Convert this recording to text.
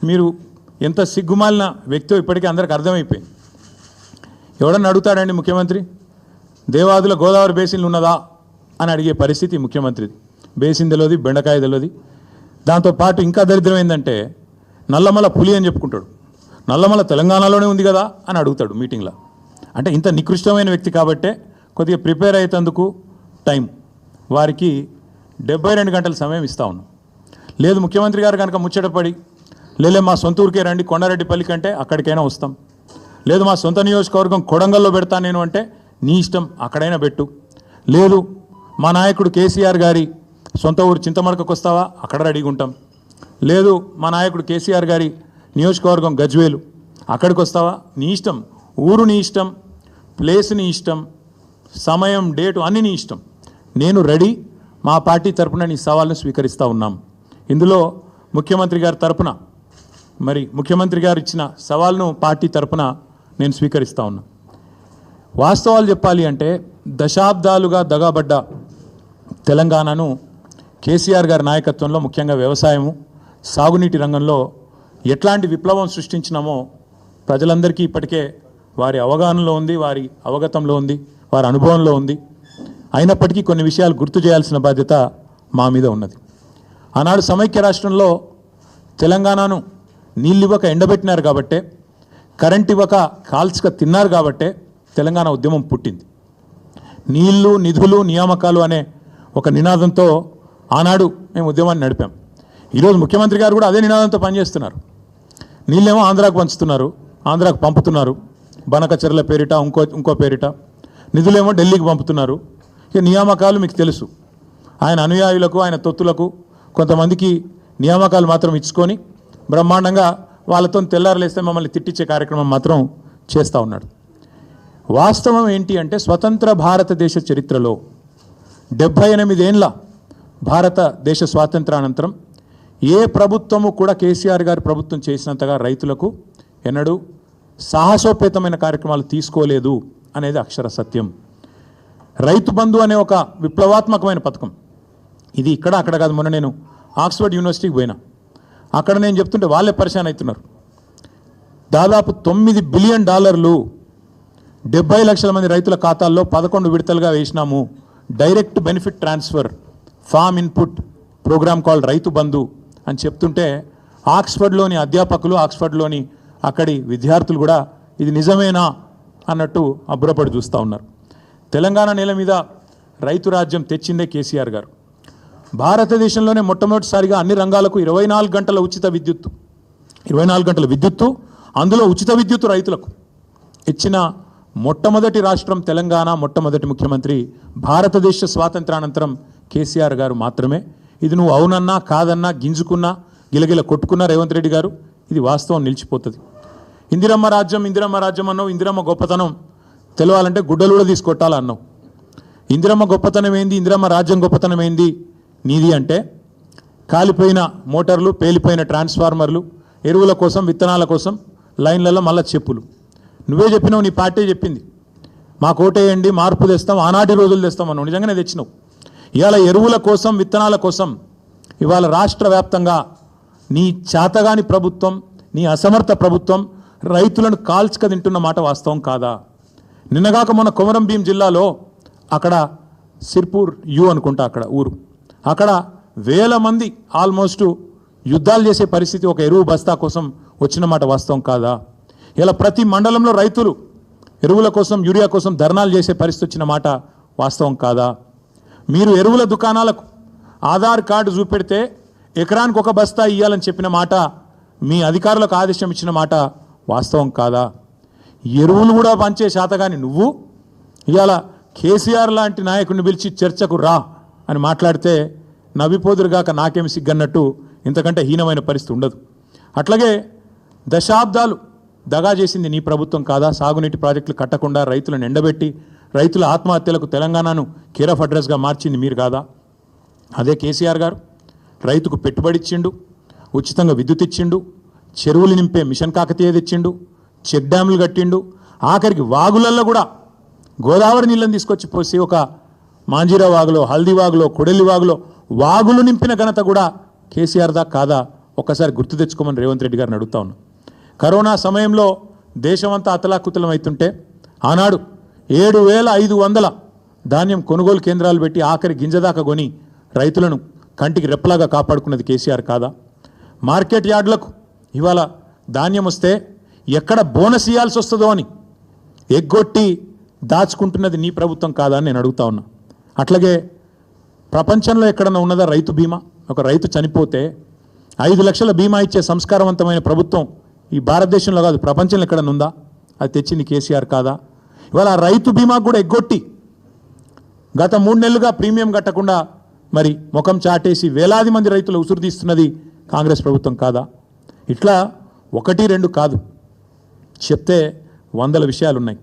మీరు ఎంత సిగ్గుమాలిన వ్యక్తో ఇప్పటికీ అందరికి అర్థమైపోయింది. ఎవడన్నా అడుగుతాడండి ముఖ్యమంత్రి దేవాదుల గోదావరి బేసిన్లు ఉన్నదా అని అడిగే పరిస్థితి ముఖ్యమంత్రిది. బేసిన్ తెలియదు, బెండకాయ తెలియదు. దాంతోపాటు ఇంకా దరిద్రం ఏంటంటే నల్లమల పులి అని చెప్పుకుంటాడు. నల్లమల తెలంగాణలోనే ఉంది కదా అని అడుగుతాడు మీటింగ్లో. అంటే ఇంత నికృష్టమైన వ్యక్తి కాబట్టే కొద్దిగా ప్రిపేర్ అయ్యేందుకు టైం వారికి 72 గంటల సమయం ఇస్తా ఉన్నాం. లేదు ముఖ్యమంత్రి గారు కనుక ముచ్చటపడి లేలే మా సొంత ఊరికే రండి కొండారెడ్డిపల్లి కంటే అక్కడికైనా వస్తాం, లేదు మా సొంత నియోజకవర్గం కొడంగల్లో పెడతాను నేను అంటే నీ ఇష్టం అక్కడైనా పెట్టు, లేదు మా నాయకుడు కేసీఆర్ గారి సొంత ఊరు చింతమడకకు వస్తావా అక్కడ రెడీగా ఉంటాం, లేదు మా నాయకుడు కేసీఆర్ గారి నియోజకవర్గం గజ్వేలు అక్కడికి వస్తావా నీ ఇష్టం, ఊరు నీ ఇష్టం, ప్లేస్ నీ ఇష్టం, సమయం డేటు అన్నీ నీ ఇష్టం, నేను రెడీ, మా పార్టీ తరపున నీ సవాల్ను స్వీకరిస్తూ ఉన్నాం. ఇందులో ముఖ్యమంత్రి గారి తరపున మరి ముఖ్యమంత్రి గారు ఇచ్చిన సవాల్ను పార్టీ తరపున నేను స్వీకరిస్తూ ఉన్నా. వాస్తవాలు చెప్పాలి అంటే దశాబ్దాలుగా దగాబడ్డ తెలంగాణను కేసీఆర్ గారి నాయకత్వంలో ముఖ్యంగా వ్యవసాయము సాగునీటి రంగంలో ఎట్లాంటి విప్లవం సృష్టించినామో ప్రజలందరికీ ఇప్పటికే వారి అవగాహనలో ఉంది, వారి అవగతంలో ఉంది, వారి అనుభవంలో ఉంది. అయినప్పటికీ కొన్ని విషయాలు గుర్తు చేయాల్సిన బాధ్యత మా మీద ఉన్నది. ఆనాడు సమైక్య రాష్ట్రంలో తెలంగాణను నీళ్ళు ఇవ్వక ఎండబెట్టినారు కాబట్టే, కరెంట్ ఇవ్వక కాల్చక తిన్నారు కాబట్టే తెలంగాణ ఉద్యమం పుట్టింది. నీళ్లు నిధులు నియామకాలు అనే ఒక నినాదంతో ఆనాడు మేము ఉద్యమాన్ని నడిపాం. ఈరోజు ముఖ్యమంత్రి గారు కూడా అదే నినాదంతో పనిచేస్తున్నారు. నీళ్ళేమో ఆంధ్రాకు పంచుతున్నారు, ఆంధ్రాకు పంపుతున్నారు, బనకచెర్ల పేరిట ఇంకో పేరిట, నిధులేమో ఢిల్లీకి పంపుతున్నారు. ఇక నియామకాలు మీకు తెలుసు, ఆయన అనుయాయులకు ఆయన తొత్తులకు కొంతమందికి నియామకాలు మాత్రం ఇచ్చుకొని బ్రహ్మాండంగా వాళ్ళతో తెల్లారలేస్తే మమ్మల్ని తిట్టించే కార్యక్రమం మాత్రం చేస్తూ ఉన్నాడు. వాస్తవం ఏంటి అంటే స్వతంత్ర భారతదేశ చరిత్రలో 78 ఏళ్ళ భారతదేశ స్వాతంత్రానంతరం ఏ ప్రభుత్వము కూడా కేసీఆర్ గారి ప్రభుత్వం చేసినంతగా రైతులకు ఎన్నడూ సాహసోపేతమైన కార్యక్రమాలు తీసుకోలేదు అనేది అక్షర సత్యం. రైతు బంధు అనే ఒక విప్లవాత్మకమైన పథకం ఇది ఇక్కడ అక్కడ కాదు. మొన్న నేను ఆక్స్ఫర్డ్ యూనివర్సిటీకి పోయినా, అక్కడ నేను చెప్తుంటే వాళ్ళే పరిశాన్ అవుతున్నారు. దాదాపు $9 బిలియన్ 70 లక్షల మంది రైతుల ఖాతాల్లో 11 విడతలుగా వేసినాము. Direct benefit transfer farm input programme called Rythu Bandhu అని చెప్తుంటే ఆక్స్ఫర్డ్లోని అధ్యాపకులు, ఆక్స్ఫర్డ్లోని అక్కడి విద్యార్థులు కూడా ఇది నిజమేనా అన్నట్టు అబ్బురపడి చూస్తూ ఉన్నారు. తెలంగాణ నేల మీద రైతు రాజ్యం తెచ్చిందే కేసీఆర్ గారు. భారతదేశంలోనే మొట్టమొదటిసారిగా అన్ని రంగాలకు 24 గంటల ఉచిత విద్యుత్తు, 24 గంటల విద్యుత్తు, అందులో ఉచిత విద్యుత్తు రైతులకు ఇచ్చిన మొట్టమొదటి రాష్ట్రం తెలంగాణ. మొట్టమొదటి ముఖ్యమంత్రి భారతదేశ స్వాతంత్రానంతరం కేసీఆర్ గారు మాత్రమే. ఇది నువ్వు అవునన్నా కాదన్నా గింజుకున్నా గిలగిల కొట్టుకున్నా రేవంత్ రెడ్డి గారు ఇది వాస్తవం నిలిచిపోతుంది. ఇందిరమ్మ రాజ్యం అన్నావు, ఇందిరమ్మ గొప్పతనం తెలవాలంటే గుడ్డలు కూడా తీసుకొట్టాలన్నావు. ఇందిరమ్మ గొప్పతనం ఏంది, ఇందిరమ్మ రాజ్యం గొప్పతనం ఏంది నీది అంటే కాలిపోయిన మోటార్లు, పేలిపోయిన ట్రాన్స్ఫార్మర్లు, ఎరువుల కోసం విత్తనాల కోసం లైన్లలో మళ్ళా చెప్పులు. నువ్వే చెప్పినావు, నీ పార్టీ చెప్పింది మాకు ఓటేయండి మార్పు తెస్తాం, ఆనాటి రోజులు తెస్తాం అన్నావు. నిజంగానే తెచ్చినావు. ఇవాళ ఎరువుల కోసం విత్తనాల కోసం ఇవాళ రాష్ట్ర వ్యాప్తంగా నీ చేతగాని ప్రభుత్వం, నీ అసమర్థ ప్రభుత్వం రైతులను కాల్చుక తింటున్న మాట వాస్తవం కాదా? నిన్నగాక మొన్న కొమరం భీం జిల్లాలో అక్కడ సిర్పూర్ అనుకుంటా అక్కడ ఊరు, అక్కడ వేల మంది ఆల్మోస్ట్ యుద్ధాలు చేసే పరిస్థితి ఒక ఎరువు బస్తా కోసం వచ్చిన మాట వాస్తవం కాదా? ఇలా ప్రతి మండలంలో రైతులు ఎరువుల కోసం, యూరియా కోసం ధర్నాలు చేసే పరిస్థితి వచ్చిన మాట వాస్తవం కాదా? మీరు ఎరువుల దుకాణాలకు ఆధార్ కార్డు చూపెడితే ఎకరానికి ఒక బస్తా ఇవ్వాలని చెప్పిన మాట, మీ అధికారులకు ఆదేశం ఇచ్చిన మాట వాస్తవం కాదా? ఎరువులు కూడా పంచే శాతగాని నువ్వు ఇవాళ కేసీఆర్ లాంటి నాయకుడిని పిలిచి చర్చకు రా అని మాట్లాడితే నవ్విపోదురుగాక నాకేమి సిగ్గన్నట్టు ఇంతకంటే హీనమైన పరిస్థితి ఉండదు. అట్లాగే దశాబ్దాలు దగా చేసింది నీ ప్రభుత్వం కాదా? సాగునీటి ప్రాజెక్టులు కట్టకుండా రైతులను ఎండబెట్టి రైతుల ఆత్మహత్యలకు తెలంగాణను కేర్ ఆఫ్ అడ్రస్గా మార్చింది మీరు కాదా? అదే కేసీఆర్ గారు రైతుకు పెట్టుబడి ఇచ్చిండు, ఉచితంగా విద్యుత్ ఇచ్చిండు, చెరువులు నింపే మిషన్ కాకతీయ తెచ్చిండు, చెక్ డ్యాములు కట్టిండు, ఆఖరికి వాగులల్లో కూడా గోదావరి నీళ్ళని తీసుకొచ్చి పోసి ఒక మాంజీరా వాగులో, హల్దీ వాగులో, కొడెల్లి వాగులో వాగులు నింపిన ఘనత కూడా కేసీఆర్ దా కాదా ఒక్కసారి గుర్తు తెచ్చుకోమని రేవంత్ రెడ్డి గారిని అడుగుతా ఉన్నా. కరోనా సమయంలో దేశమంతా అతలాకుతలం అవుతుంటే ఆనాడు 7,500 ధాన్యం కొనుగోలు కేంద్రాలు పెట్టి ఆఖరి గింజదాకా కొని రైతులను కంటికి రెప్పలాగా కాపాడుకున్నది కేసీఆర్ కాదా? మార్కెట్ యార్డులకు ఇవాళ ధాన్యం వస్తే ఎక్కడ బోనస్ ఇవ్వాల్సి వస్తుందో అని ఎగ్గొట్టి దాచుకుంటున్నది నీ ప్రభుత్వం కాదా అని నేను అడుగుతా ఉన్నా. అట్లాగే ప్రపంచంలో ఎక్కడన్నా ఉన్నదా రైతు బీమా? ఒక రైతు చనిపోతే 5 లక్షల బీమా ఇచ్చే సంస్కారవంతమైన ప్రభుత్వం ఈ భారతదేశంలో కాదు ప్రపంచంలో ఎక్కడన్నా ఉందా? అది తెచ్చింది కేసీఆర్ కాదా? ఇవాళ ఆ రైతు బీమా కూడా ఎగ్గొట్టి గత 3 నెలలుగా ప్రీమియం కట్టకుండా మరి ముఖం చాటేసి వేలాది మంది రైతులు ఉసురు తీస్తున్నది కాంగ్రెస్ ప్రభుత్వం కాదా? ఇట్లా 1, 2 కాదు, చెప్తే 100 విషయాలు ఉన్నాయి.